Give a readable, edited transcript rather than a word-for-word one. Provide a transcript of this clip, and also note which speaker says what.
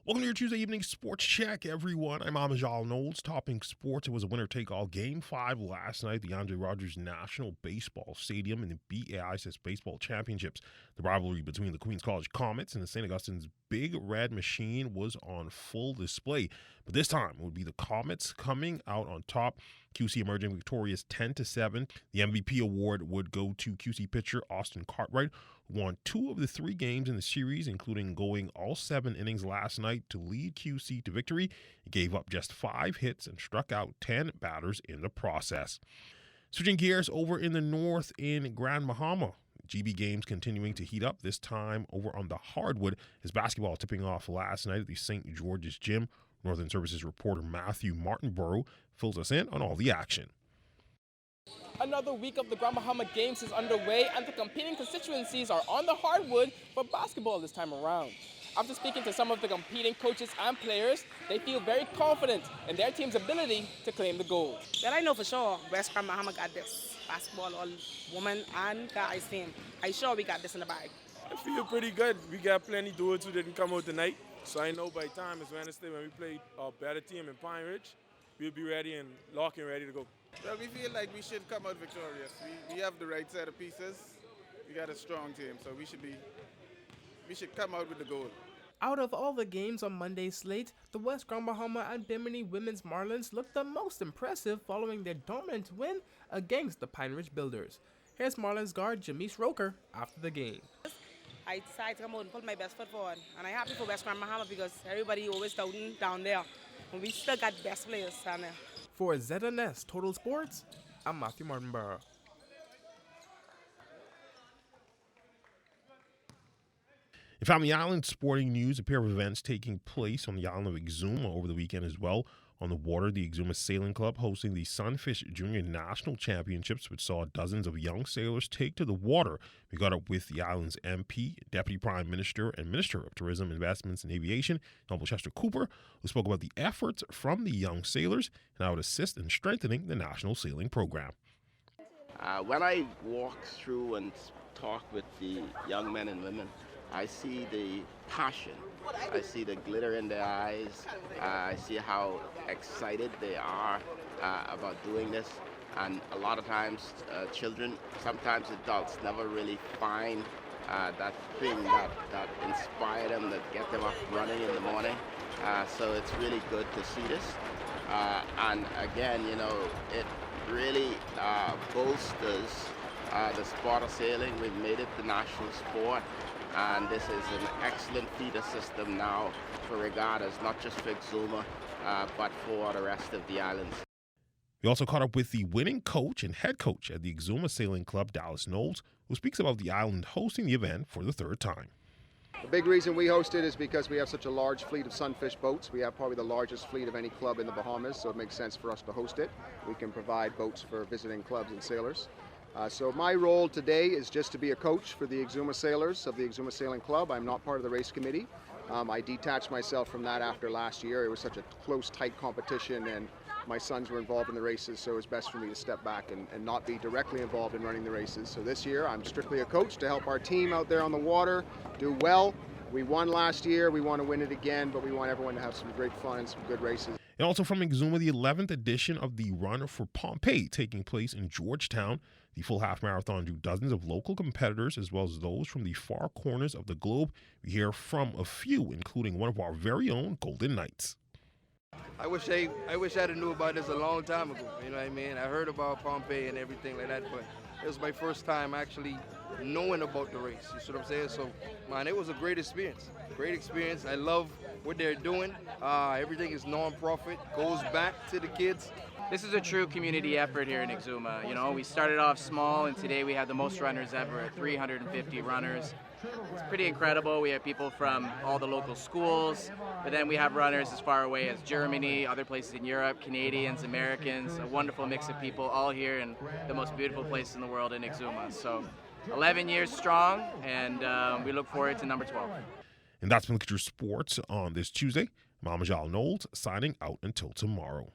Speaker 1: Welcome to your Tuesday evening sports check, everyone. I'm Amajal Knowles. Topping sports, it was a winner-take-all Game 5 last night at the Andre Rogers National Baseball Stadium in the BAISS Baseball Championships. The rivalry between the Queens College Comets and the St. Augustine's Big Red Machine was on full display. But this time, it would be the Comets coming out on top. QC emerging victorious 10-7. The MVP award would go to QC pitcher Austin Cartwright, who won 2 of the 3 games in the series, including going all 7 innings last night to lead QC to victory. He gave up just 5 hits and struck out 10 batters in the process. Switching gears over in the north in Grand Bahama. GB games continuing to heat up, this time over on the hardwood as basketball tipping off last night at the St. George's Gym. Northern Services reporter Matthew Martinborough fills us in on all the action.
Speaker 2: Another week of the Grand Bahama Games is underway, and the competing constituencies are on the hardwood for basketball this time around. After speaking to some of the competing coaches and players, they feel very confident in their team's ability to claim the gold.
Speaker 3: Well, I know for sure West Grand Bahama got this. Basketball, all women and guys team. I'm sure we got this in the bag.
Speaker 4: I feel pretty good. We got plenty dudes who didn't come out tonight. So I know by the time it's Wednesday when we play a better team in Pine Ridge, we'll be ready and locked and ready to go.
Speaker 5: Well, we feel like we should come out victorious. We have the right set of pieces. We got a strong team, so we should come out with the goal.
Speaker 2: Out of all the games on Monday's slate, the West Grand Bahama and Bimini women's Marlins looked the most impressive following their dominant win against the Pine Ridge Builders. Here's Marlins guard Jamise Roker after the game.
Speaker 3: I decided to come out and put my best foot forward. And I'm happy for West Grand Bahama because everybody always doubting down there. And we still got best players down there.
Speaker 2: For ZNS Total Sports, I'm Matthew Martinborough.
Speaker 1: In Family Island sporting news, a pair of events taking place on the island of Exuma over the weekend as well. On the water, the Exuma Sailing Club hosting the Sunfish Junior National Championships, which saw dozens of young sailors take to the water. We got up with the island's MP, Deputy Prime Minister, and Minister of Tourism, Investments, and Aviation, Noble Chester Cooper, who spoke about the efforts from the young sailors and how it assists in strengthening the national sailing program.
Speaker 6: When I walk through and talk with the young men and women, I see the passion. I see the glitter in their eyes. I see how excited they are about doing this. And a lot of times, children, sometimes adults, never really find that thing that inspire them, that get them up running in the morning. So it's really good to see this. And again, it really bolsters the sport of sailing. We've made it the national sport. And this is an excellent feeder system now for regattas, not just for Exuma, but for the rest of the islands.
Speaker 1: We also caught up with the winning coach and head coach at the Exuma Sailing Club, Dallas Knowles, who speaks about the island hosting the event for the 3rd time.
Speaker 7: The big reason we host it is because we have such a large fleet of Sunfish boats. We have probably the largest fleet of any club in the Bahamas, so it makes sense for us to host it. We can provide boats for visiting clubs and sailors. So my role today is just to be a coach for the Exuma sailors of the Exuma Sailing Club. I'm not part of the race committee. I detached myself from that after last year. It was such a close, tight competition, and my sons were involved in the races, so it was best for me to step back and not be directly involved in running the races. So this year, I'm strictly a coach to help our team out there on the water do well. We won last year. We want to win it again, but we want everyone to have some great fun and some good races.
Speaker 1: And also from Exuma, the 11th edition of the Run for Pompeii taking place in Georgetown. The full half marathon drew dozens of local competitors as well as those from the far corners of the globe. We hear from a few, including one of our very own Golden Knights.
Speaker 8: I wish I'd have knew about this a long time ago. You know what I mean? I heard about Pompeii and everything like that, but it was my first time actually knowing about the race. You see what I'm saying? So, man, it was a great experience. Great experience. I love what they're doing. Everything is non-profit, goes back to the kids.
Speaker 9: This is a true community effort here in Exuma. We started off small, and today we have the most runners ever, 350 runners. It's pretty incredible. We have people from all the local schools, but then we have runners as far away as Germany, other places in Europe, Canadians, Americans, a wonderful mix of people all here in the most beautiful place in the world in Exuma. So 11 years strong, and we look forward to number 12.
Speaker 1: And that's been Look at Your Sports on this Tuesday. I'm Amajal Knowles signing out until tomorrow.